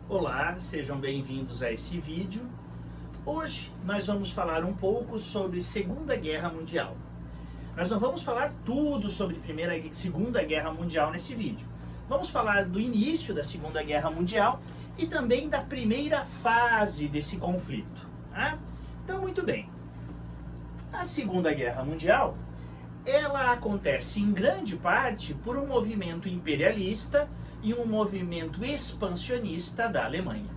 Olá, sejam bem-vindos a esse vídeo. Hoje nós vamos falar um pouco sobre Segunda Guerra Mundial. Nós não vamos falar tudo sobre Segunda Guerra Mundial nesse vídeo. Vamos falar do início da Segunda Guerra Mundial e também da primeira fase desse conflito. Tá? Então, muito bem. A Segunda Guerra Mundial, ela acontece em grande parte por um movimento imperialista e um movimento expansionista da Alemanha.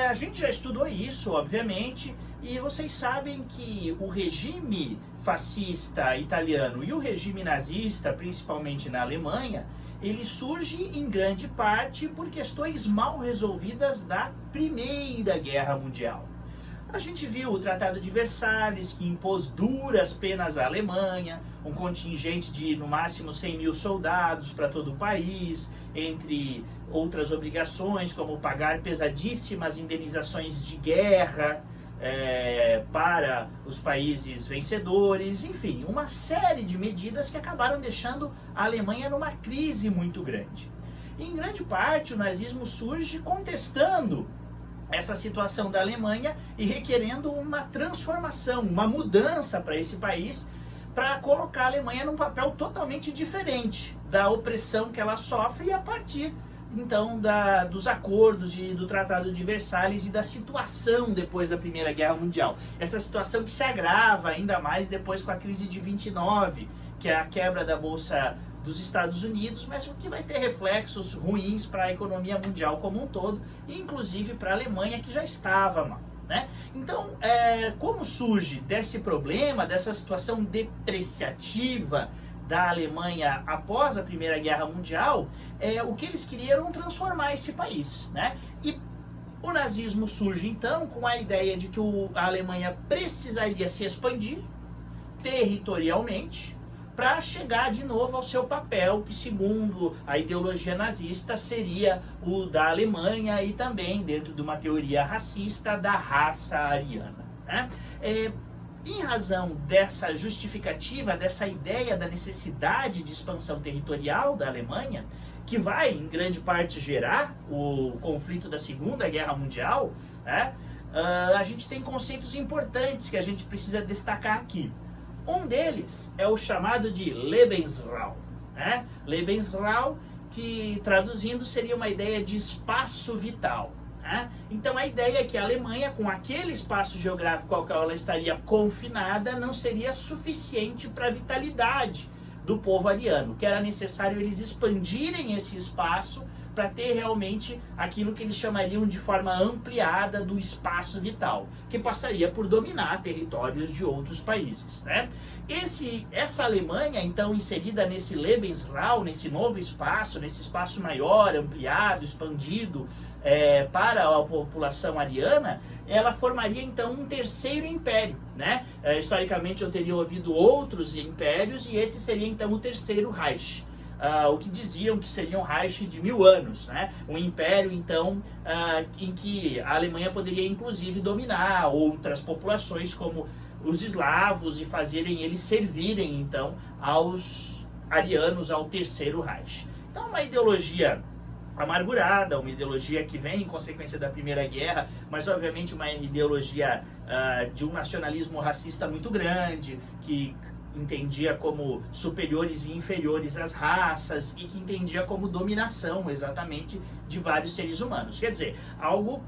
A gente já estudou isso, obviamente, e vocês sabem que o regime fascista italiano e o regime nazista, principalmente na Alemanha, ele surge em grande parte por questões mal resolvidas da Primeira Guerra Mundial. A gente viu o Tratado de Versalhes, que impôs duras penas à Alemanha, um contingente de no máximo 100 mil soldados para todo o país, entre outras obrigações, como pagar pesadíssimas indenizações de guerra para os países vencedores, enfim, uma série de medidas que acabaram deixando a Alemanha numa crise muito grande. E, em grande parte, o nazismo surge contestando essa situação da Alemanha e requerendo uma transformação, uma mudança para esse país, para colocar a Alemanha num papel totalmente diferente da opressão que ela sofre e a partir, então, dos acordos do Tratado de Versalhes e da situação depois da Primeira Guerra Mundial. Essa situação que se agrava ainda mais depois com a crise de 29, que é a quebra da Bolsa dos Estados Unidos, mas que vai ter reflexos ruins para a economia mundial como um todo, e inclusive para a Alemanha, que já estava mal. Né? Então, como surge desse problema, dessa situação depreciativa da Alemanha após a Primeira Guerra Mundial, o que eles queriam era transformar esse país. Né? E o nazismo surge então com a ideia de que a Alemanha precisaria se expandir territorialmente para chegar de novo ao seu papel, que segundo a ideologia nazista seria o da Alemanha e também, dentro de uma teoria racista, da raça ariana. Né? Em razão dessa justificativa, dessa ideia da necessidade de expansão territorial da Alemanha, que vai em grande parte gerar o conflito da Segunda Guerra Mundial, né? A gente tem conceitos importantes que a gente precisa destacar aqui. Um deles é o chamado de Lebensraum. Né? Lebensraum, que traduzindo seria uma ideia de espaço vital. Né? Então a ideia é que a Alemanha, com aquele espaço geográfico ao qual ela estaria confinada, não seria suficiente para a vitalidade do povo ariano, que era necessário eles expandirem esse espaço para ter realmente aquilo que eles chamariam de forma ampliada do espaço vital, que passaria por dominar territórios de outros países. Né? Essa Alemanha, então, inserida nesse Lebensraum, nesse novo espaço, nesse espaço maior, ampliado, expandido para a população ariana, ela formaria então um terceiro império. Né? Historicamente eu teria ouvido outros impérios e esse seria então o terceiro Reich. O que diziam que seria um Reich de 1000 anos, né? Um império, então, em que a Alemanha poderia, inclusive, dominar outras populações, como os eslavos, e fazerem eles servirem, então, aos arianos, ao Terceiro Reich. Então, uma ideologia amargurada, uma ideologia que vem em consequência da Primeira Guerra, mas, obviamente, uma ideologia de um nacionalismo racista muito grande, que entendia como superiores e inferiores às raças e que entendia como dominação, exatamente, de vários seres humanos. Quer dizer, algo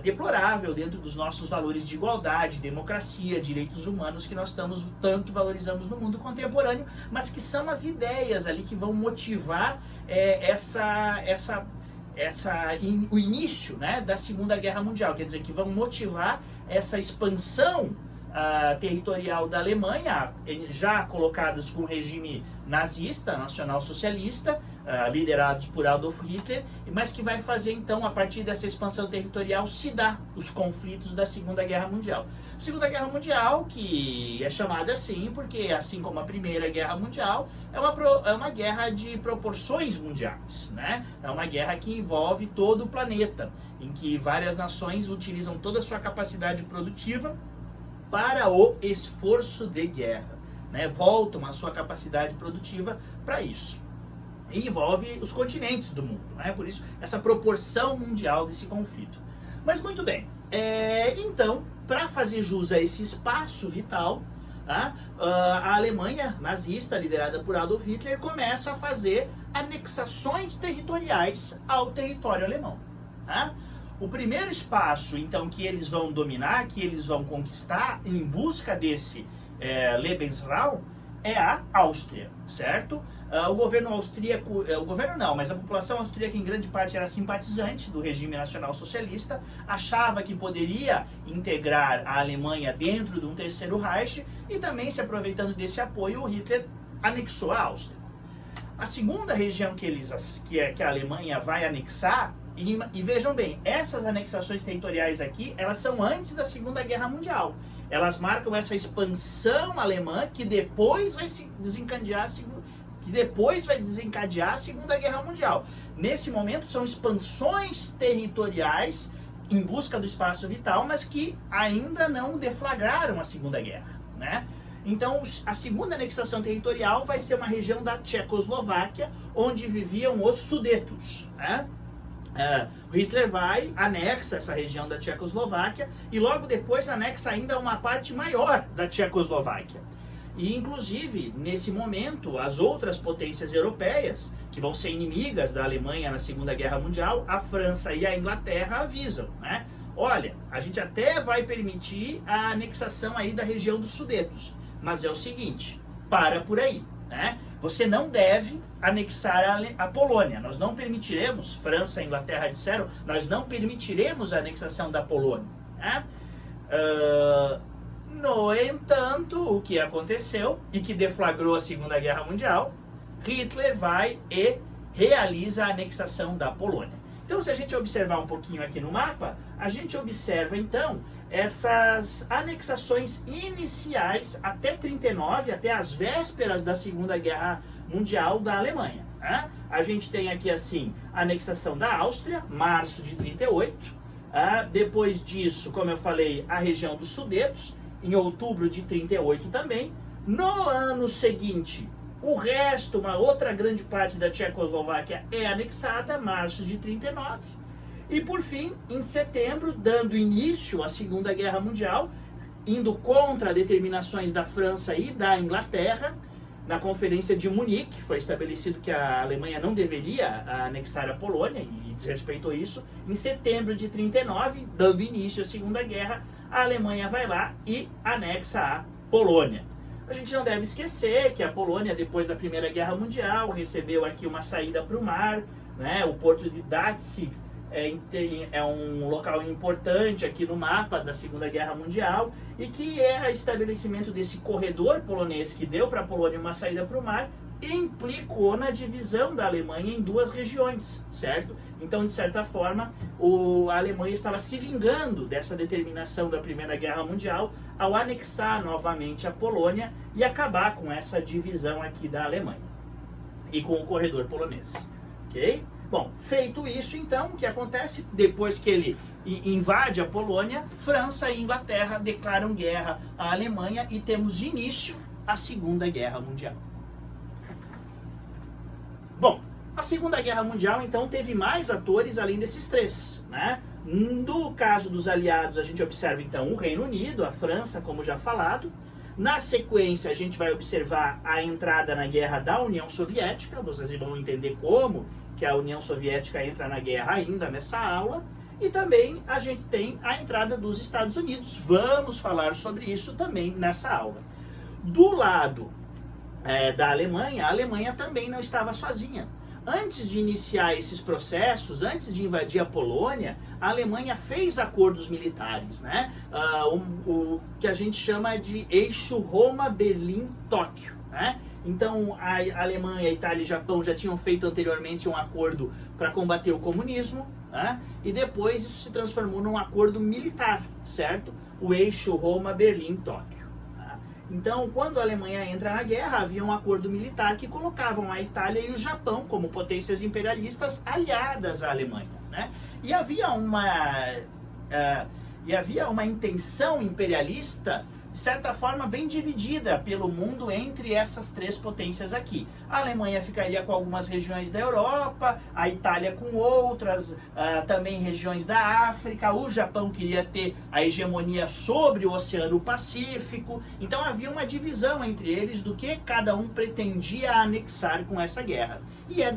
deplorável dentro dos nossos valores de igualdade, democracia, direitos humanos que nós tanto valorizamos no mundo contemporâneo, mas que são as ideias ali que vão motivar o início, né, da Segunda Guerra Mundial. Quer dizer, que vão motivar essa expansão territorial da Alemanha, já colocados com o regime nazista, nacional-socialista, liderados por Adolf Hitler, mas que vai fazer então, a partir dessa expansão territorial, se dar os conflitos da Segunda Guerra Mundial. Segunda Guerra Mundial, que é chamada assim porque, assim como a Primeira Guerra Mundial, é uma guerra de proporções mundiais, né? É uma guerra que envolve todo o planeta, em que várias nações utilizam toda a sua capacidade produtiva para o esforço de guerra, né? Voltam a sua capacidade produtiva para isso. e envolve os continentes do mundo, né? Por isso, essa proporção mundial desse conflito. Mas muito bem, então, para fazer jus a esse espaço vital, tá? A Alemanha nazista, liderada por Adolf Hitler, começa a fazer anexações territoriais ao território alemão. Tá? O primeiro espaço, então, que eles vão dominar, que eles vão conquistar em busca desse Lebensraum, é a Áustria, certo? O governo austríaco, o governo não, mas a população austríaca em grande parte era simpatizante do regime nacional socialista, achava que poderia integrar a Alemanha dentro de um terceiro Reich e também, se aproveitando desse apoio, o Hitler anexou a Áustria. A segunda região que a Alemanha vai anexar, e vejam bem, essas anexações territoriais aqui, elas são antes da Segunda Guerra Mundial. Elas marcam essa expansão alemã que depois vai se desencadear a Segunda Guerra Mundial. Nesse momento são expansões territoriais em busca do espaço vital, mas que ainda não deflagraram a Segunda Guerra, né? Então, a segunda anexação territorial vai ser uma região da Tchecoslováquia, onde viviam os Sudetos, né? O Hitler anexa essa região da Tchecoslováquia e logo depois anexa ainda uma parte maior da Tchecoslováquia. E, inclusive, nesse momento, as outras potências europeias, que vão ser inimigas da Alemanha na Segunda Guerra Mundial, a França e a Inglaterra avisam, né? Olha, a gente até vai permitir a anexação aí da região dos Sudetos, mas é o seguinte, para por aí, né? Você não deve anexar a Polônia. Nós não permitiremos, França e Inglaterra disseram, nós não permitiremos a anexação da Polônia, né? No entanto, o que aconteceu e que deflagrou a Segunda Guerra Mundial, Hitler vai e realiza a anexação da Polônia. Então, se a gente observar um pouquinho aqui no mapa, a gente observa então essas anexações iniciais até 39, até as vésperas da Segunda Guerra Mundial da Alemanha, né? A gente tem aqui assim a anexação da Áustria, março de 38. Depois disso, como eu falei, a região dos Sudetos, em outubro de 38 também. No ano seguinte, o resto, uma outra grande parte da Tchecoslováquia é anexada, março de 39. E por fim, em setembro, dando início à Segunda Guerra Mundial, indo contra determinações da França e da Inglaterra, na Conferência de Munique, foi estabelecido que a Alemanha não deveria anexar a Polônia, e desrespeitou isso. Em setembro de 39, dando início à Segunda Guerra, a Alemanha vai lá e anexa a Polônia. A gente não deve esquecer que a Polônia, depois da Primeira Guerra Mundial, recebeu aqui uma saída para o mar, né? O porto de Danzig é um local importante aqui no mapa da Segunda Guerra Mundial e que é o estabelecimento desse corredor polonês que deu para a Polônia uma saída para o mar e implicou na divisão da Alemanha em duas regiões, certo? Então, de certa forma, a Alemanha estava se vingando dessa determinação da Primeira Guerra Mundial ao anexar novamente a Polônia e acabar com essa divisão aqui da Alemanha e com o corredor polonês, ok? Bom, feito isso, então, o que acontece? Depois que ele invade a Polônia, França e Inglaterra declaram guerra à Alemanha e temos início à Segunda Guerra Mundial. Bom, a Segunda Guerra Mundial, então, teve mais atores além desses três, né? No caso dos aliados, a gente observa, então, o Reino Unido, a França, como já falado. Na sequência, a gente vai observar a entrada na guerra da União Soviética. Vocês vão entender como que a União Soviética entra na guerra ainda nessa aula. E também a gente tem a entrada dos Estados Unidos. Vamos falar sobre isso também nessa aula. Do lado da Alemanha, a Alemanha também não estava sozinha. Antes de iniciar esses processos, antes de invadir a Polônia, a Alemanha fez acordos militares, né? O que a gente chama de eixo Roma-Berlim-Tóquio, né? Então, a Alemanha, a Itália e o Japão já tinham feito anteriormente um acordo para combater o comunismo, né? E depois isso se transformou num acordo militar, certo? O eixo Roma-Berlim-Tóquio. Então, quando a Alemanha entra na guerra, havia um acordo militar que colocavam a Itália e o Japão como potências imperialistas aliadas à Alemanha, né? E havia uma intenção imperialista de certa forma, bem dividida pelo mundo entre essas três potências aqui. A Alemanha ficaria com algumas regiões da Europa, a Itália com outras, também regiões da África, o Japão queria ter a hegemonia sobre o Oceano Pacífico, então havia uma divisão entre eles do que cada um pretendia anexar com essa guerra. E é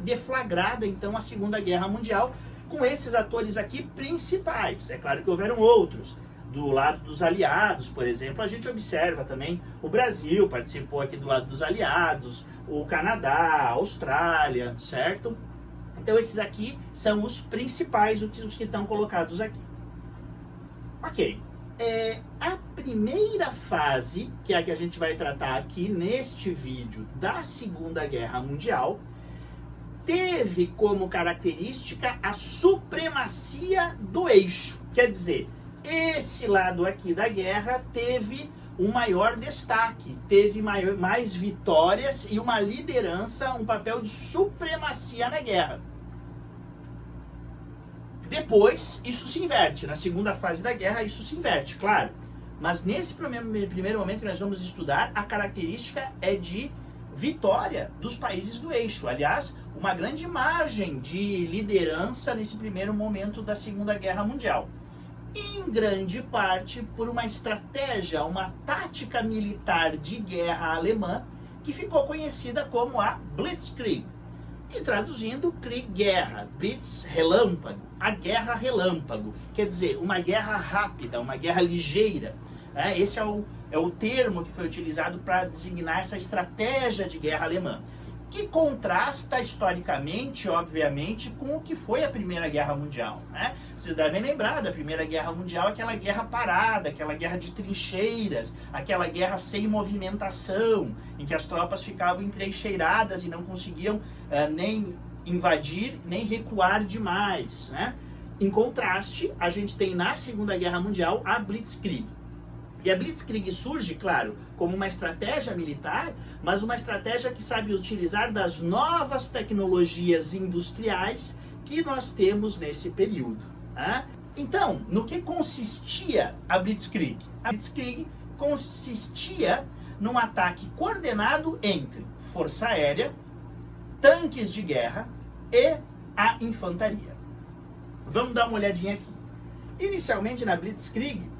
deflagrada, então, a Segunda Guerra Mundial com esses atores aqui principais. É claro que houveram outros. Do lado dos aliados, por exemplo, a gente observa também o Brasil participou aqui do lado dos aliados, o Canadá, a Austrália, certo? Então esses aqui são os principais, os que estão colocados aqui. Ok. A primeira fase, que é a que a gente vai tratar aqui neste vídeo da Segunda Guerra Mundial, teve como característica a supremacia do eixo. Quer dizer, esse lado aqui da guerra teve um maior destaque, teve mais vitórias e uma liderança, um papel de supremacia na guerra. Depois, isso se inverte. Na segunda fase da guerra, isso se inverte, claro. Mas nesse primeiro momento que nós vamos estudar, a característica é de vitória dos países do eixo. Aliás, uma grande margem de liderança nesse primeiro momento da Segunda Guerra Mundial. Em grande parte por uma estratégia, uma tática militar de guerra alemã que ficou conhecida como a Blitzkrieg. E traduzindo, Krieg, guerra, Blitz, relâmpago, a guerra relâmpago. Quer dizer, uma guerra rápida, uma guerra ligeira. Esse é o termo que foi utilizado para designar essa estratégia de guerra alemã, que contrasta historicamente, obviamente, com o que foi a Primeira Guerra Mundial, né? Vocês devem lembrar da Primeira Guerra Mundial, aquela guerra parada, aquela guerra de trincheiras, aquela guerra sem movimentação, em que as tropas ficavam entrincheiradas e não conseguiam nem invadir, nem recuar demais, né? Em contraste, a gente tem na Segunda Guerra Mundial a Blitzkrieg. E a Blitzkrieg surge, claro, como uma estratégia militar, mas uma estratégia que sabe utilizar das novas tecnologias industriais que nós temos nesse período. Né? Então, no que consistia a Blitzkrieg? A Blitzkrieg consistia num ataque coordenado entre força aérea, tanques de guerra e a infantaria. Vamos dar uma olhadinha aqui. Inicialmente, na Blitzkrieg,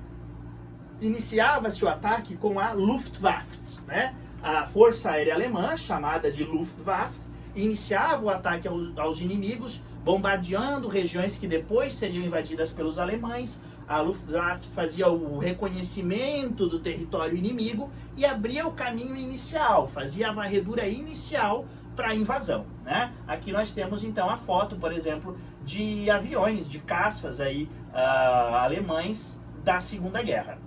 iniciava-se o ataque com a Luftwaffe, né? A força aérea alemã, chamada de Luftwaffe, iniciava o ataque aos inimigos, bombardeando regiões que depois seriam invadidas pelos alemães. A Luftwaffe fazia o reconhecimento do território inimigo e abria o caminho inicial, fazia a varredura inicial para a invasão, né? Aqui nós temos então a foto, por exemplo, de aviões, de caças aí, alemães da Segunda Guerra.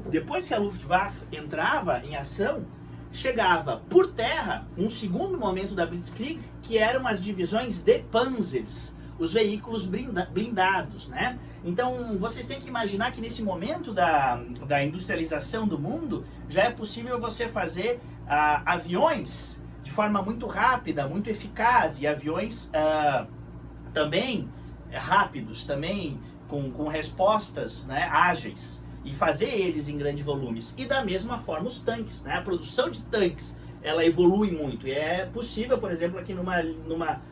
Depois que a Luftwaffe entrava em ação, chegava por terra um segundo momento da Blitzkrieg, que eram as divisões de Panzers, os veículos blindados, né? Então, vocês têm que imaginar que nesse momento da industrialização do mundo, já é possível você fazer aviões de forma muito rápida, muito eficaz, e aviões também rápidos, também com respostas, né, ágeis, e fazer eles em grandes volumes. E da mesma forma os tanques, né? A produção de tanques, ela evolui muito, e é possível, por exemplo, aqui numa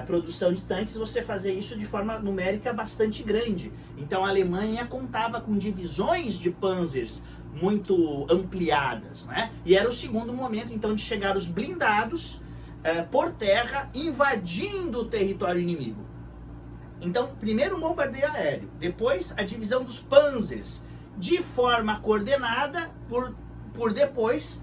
produção de tanques, você fazer isso de forma numérica bastante grande. Então a Alemanha contava com divisões de Panzers muito ampliadas, né? E era o segundo momento, então, de chegar os blindados por terra, invadindo o território inimigo. Então, primeiro o bombardeio aéreo, depois a divisão dos Panzers, de forma coordenada, por depois